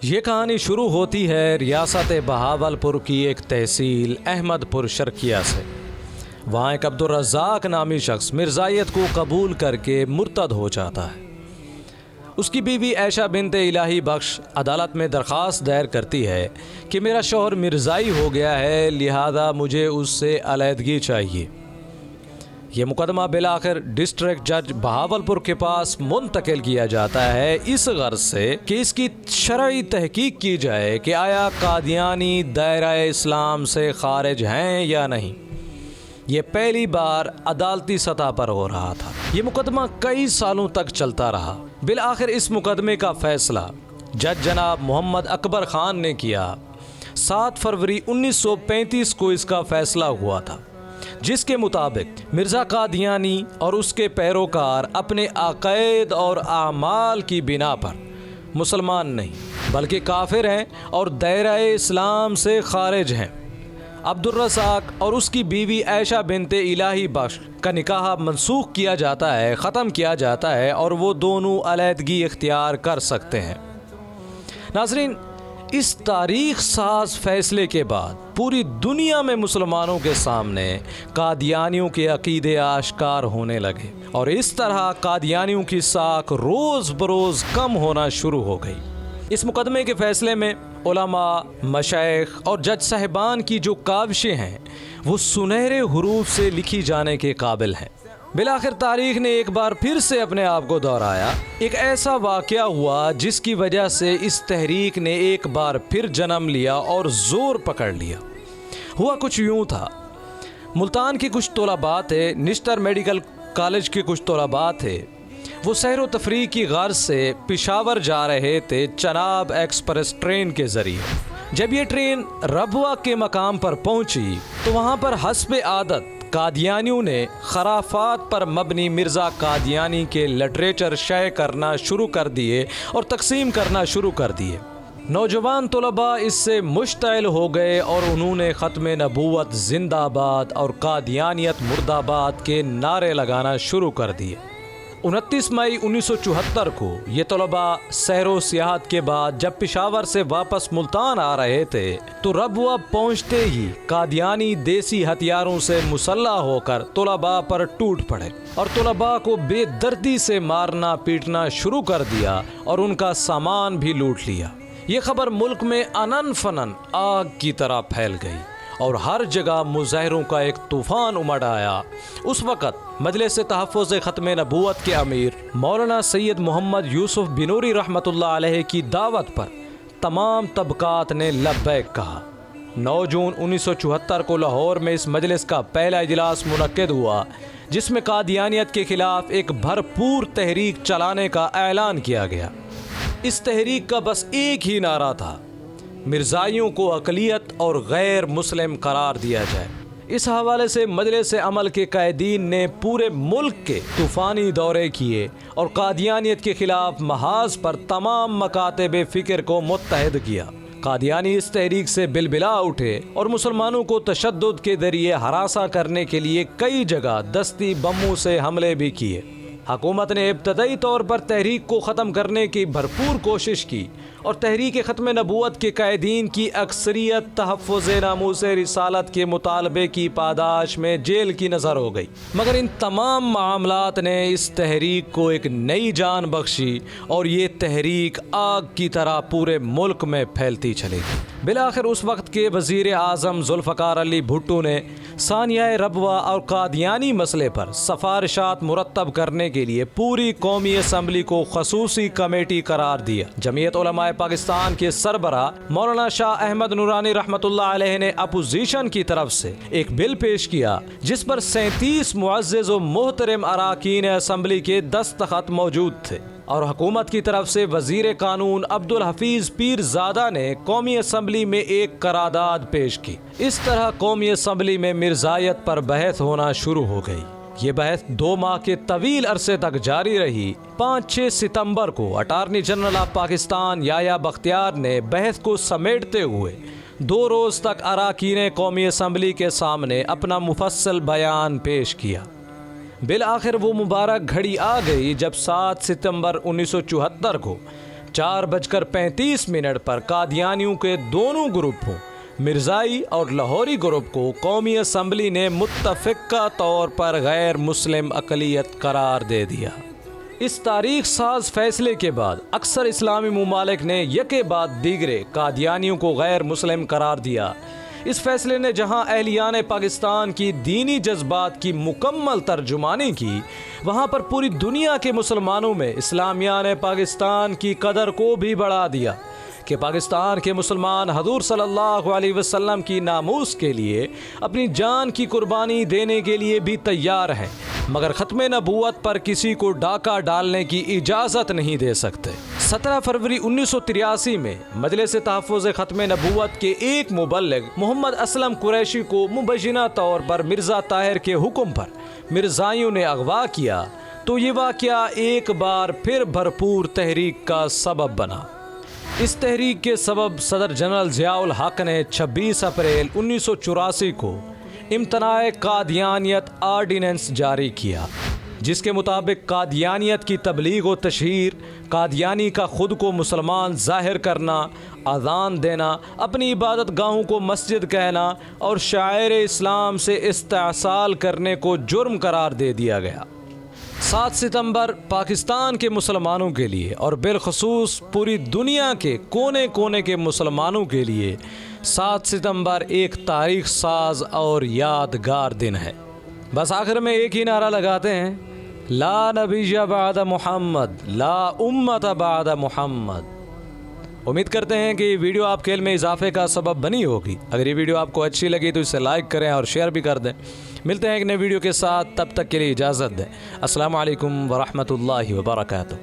یہ کہانی شروع ہوتی ہے ریاست بہاولپور کی ایک تحصیل احمد پور شرقیہ سے۔ وہاں ایک عبدالرزاق نامی شخص مرزائیت کو قبول کر کے مرتد ہو جاتا ہے۔ اس کی بیوی عائشہ بنت الہی بخش عدالت میں درخواست دائر کرتی ہے کہ میرا شوہر مرزائی ہو گیا ہے، لہذا مجھے اس سے علیحدگی چاہیے۔ یہ مقدمہ بالآخر ڈسٹرکٹ جج بہاولپور کے پاس منتقل کیا جاتا ہے، اس غرض سے کہ اس کی شرعی تحقیق کی جائے کہ آیا قادیانی دائرہ اسلام سے خارج ہیں یا نہیں۔ یہ پہلی بار عدالتی سطح پر ہو رہا تھا۔ یہ مقدمہ کئی سالوں تک چلتا رہا۔ بالآخر اس مقدمے کا فیصلہ جج جناب محمد اکبر خان نے کیا۔ 7 فروری 1935 کو اس کا فیصلہ ہوا تھا، جس کے مطابق مرزا قادیانی اور اس کے پیروکار اپنے عقائد اور اعمال کی بنا پر مسلمان نہیں بلکہ کافر ہیں اور دائرہ اسلام سے خارج ہیں۔ عبدالرزاق اور اس کی بیوی عائشہ بنت الہی بخش کا نکاح منسوخ کیا جاتا ہے، ختم کیا جاتا ہے اور وہ دونوں علیحدگی اختیار کر سکتے ہیں۔ ناظرین، اس تاریخ ساز فیصلے کے بعد پوری دنیا میں مسلمانوں کے سامنے قادیانیوں کے عقیدے آشکار ہونے لگے اور اس طرح قادیانیوں کی ساکھ روز بروز کم ہونا شروع ہو گئی۔ اس مقدمے کے فیصلے میں علماء، مشائخ اور جج صاحبان کی جو کاوشیں ہیں وہ سنہرے حروف سے لکھی جانے کے قابل ہیں۔ بالآخر تاریخ نے ایک بار پھر سے اپنے آپ کو دہرایا۔ ایک ایسا واقعہ ہوا جس کی وجہ سے اس تحریک نے ایک بار پھر جنم لیا اور زور پکڑ لیا۔ ہوا کچھ یوں تھا، ملتان کے کچھ طلباء تھے، نشتر میڈیکل کالج کے کچھ طلباء تھے، وہ سیر و تفریح کی غرض سے پشاور جا رہے تھے چناب ایکسپریس ٹرین کے ذریعے۔ جب یہ ٹرین ربوہ کے مقام پر پہنچی تو وہاں پر حسب عادت قادیانیوں نے خرافات پر مبنی مرزا قادیانی کے لٹریچر شائع کرنا شروع کر دیے اور تقسیم کرنا شروع کر دیے۔ نوجوان طلباء اس سے مشتعل ہو گئے اور انہوں نے ختم نبوت زندہ آباد اور قادیانیت مرد آباد کے نعرے لگانا شروع کر دیے۔ 29 مئی 1974 کو یہ طلباء سیر و سیاحت کے بعد جب پشاور سے واپس ملتان آ رہے تھے تو ربوہ پہنچتے ہی قادیانی دیسی ہتھیاروں سے مسلح ہو کر طلباء پر ٹوٹ پڑے اور طلباء کو بے دردی سے مارنا پیٹنا شروع کر دیا اور ان کا سامان بھی لوٹ لیا۔ یہ خبر ملک میں انن فنن آگ کی طرح پھیل گئی اور ہر جگہ مظاہروں کا ایک طوفان امڑ آیا۔ اس وقت مجلس تحفظ ختم نبوت کے امیر مولانا سید محمد یوسف بنوری رحمۃ اللہ علیہ کی دعوت پر تمام طبقات نے لبیک کہا۔ 9 جون 1974 کو لاہور میں اس مجلس کا پہلا اجلاس منعقد ہوا، جس میں قادیانیت کے خلاف ایک بھرپور تحریک چلانے کا اعلان کیا گیا۔ اس تحریک کا بس ایک ہی نعرہ تھا، مرزائیوں کو اقلیت اور غیر مسلم قرار دیا جائے۔ اس حوالے سے مجلس عمل کے قائدین نے پورے ملک کے طوفانی دورے کیے اور قادیانیت کے خلاف محاذ پر تمام مکاتب فکر کو متحد کیا۔ قادیانی اس تحریک سے بلبلا اٹھے اور مسلمانوں کو تشدد کے ذریعے ہراساں کرنے کے لیے کئی جگہ دستی بموں سے حملے بھی کیے۔ حکومت نے ابتدائی طور پر تحریک کو ختم کرنے کی بھرپور کوشش کی اور تحریک ختم نبوت کے قائدین کی اکثریت تحفظ ناموس رسالت کے مطالبے کی پاداش میں جیل کی نظر ہو گئی، مگر ان تمام معاملات نے اس تحریک کو ایک نئی جان بخشی اور یہ تحریک آگ کی طرح پورے ملک میں پھیلتی چلی گئی۔ بالآخر اس وقت کے وزیر اعظم ذوالفقار علی بھٹو نے ثانیہ ربوہ اور قادیانی مسئلے پر سفارشات مرتب کرنے کے لیے پوری قومی اسمبلی کو خصوصی کمیٹی قرار دیا۔ جمعیت علماء پاکستان کے سربراہ مولانا شاہ احمد نورانی رحمۃ اللہ علیہ نے اپوزیشن کی طرف سے ایک بل پیش کیا، جس پر 37 معزز و محترم اراکین اسمبلی کے دستخط موجود تھے اور حکومت کی طرف سے وزیر قانون عبدالحفیظ پیرزادہ نے قومی اسمبلی میں ایک قرارداد پیش کی۔ اس طرح قومی اسمبلی میں مرزائیت پر بحث ہونا شروع ہو گئی۔ یہ بحث 2 ماہ کے طویل عرصے تک جاری رہی۔ 5-6 ستمبر کو اٹارنی جنرل آف پاکستان یحییٰ بختیار نے بحث کو سمیٹتے ہوئے 2 روز تک اراکین قومی اسمبلی کے سامنے اپنا مفصل بیان پیش کیا۔ بالآخر وہ مبارک گھڑی آ گئی جب 7 ستمبر 1974 کو 4:35 پر قادیانیوں کے دونوں گروپوں مرزائی اور لاہوری گروپ کو قومی اسمبلی نے متفقہ طور پر غیر مسلم اقلیت قرار دے دیا۔ اس تاریخ ساز فیصلے کے بعد اکثر اسلامی ممالک نے یکے بعد دیگرے قادیانیوں کو غیر مسلم قرار دیا۔ اس فیصلے نے جہاں اہلیان پاکستان کی دینی جذبات کی مکمل ترجمانی کی، وہاں پر پوری دنیا کے مسلمانوں میں اسلامیان پاکستان کی قدر کو بھی بڑھا دیا کہ پاکستان کے مسلمان حضور صلی اللہ علیہ وسلم کی ناموس کے لیے اپنی جان کی قربانی دینے کے لیے بھی تیار ہیں، مگر ختم نبوت پر کسی کو ڈاکہ ڈالنے کی اجازت نہیں دے سکتے۔ 17 فروری 1983 میں مجلس تحفظ ختم نبوت کے ایک مبلغ محمد اسلم قریشی کو مبینہ طور پر مرزا طاہر کے حکم پر مرزائیوں نے اغوا کیا تو یہ واقعہ ایک بار پھر بھرپور تحریک کا سبب بنا۔ اس تحریک کے سبب صدر جنرل ضیاء الحق نے 26 اپریل 1984 کو امتناع قادیانیت آرڈیننس جاری کیا، جس کے مطابق قادیانیت کی تبلیغ و تشہیر، قادیانی کا خود کو مسلمان ظاہر کرنا، اذان دینا، اپنی عبادت گاہوں کو مسجد کہنا اور شعائر اسلام سے استحصال کرنے کو جرم قرار دے دیا گیا۔ 7 ستمبر پاکستان کے مسلمانوں کے لیے اور بالخصوص پوری دنیا کے کونے کونے کے مسلمانوں کے لیے 7 ستمبر ایک تاریخ ساز اور یادگار دن ہے۔ بس آخر میں ایک ہی نعرہ لگاتے ہیں، لا نبی بعد محمد، لا امت بعد محمد۔ امید کرتے ہیں کہ یہ ویڈیو آپ کے علم میں اضافے کا سبب بنی ہوگی۔ اگر یہ ویڈیو آپ کو اچھی لگی تو اسے لائک کریں اور شیئر بھی کر دیں۔ ملتے ہیں ایک نئے ویڈیو کے ساتھ، تب تک کے لیے اجازت دیں۔ السلام علیکم ورحمۃ اللہ وبرکاتہ۔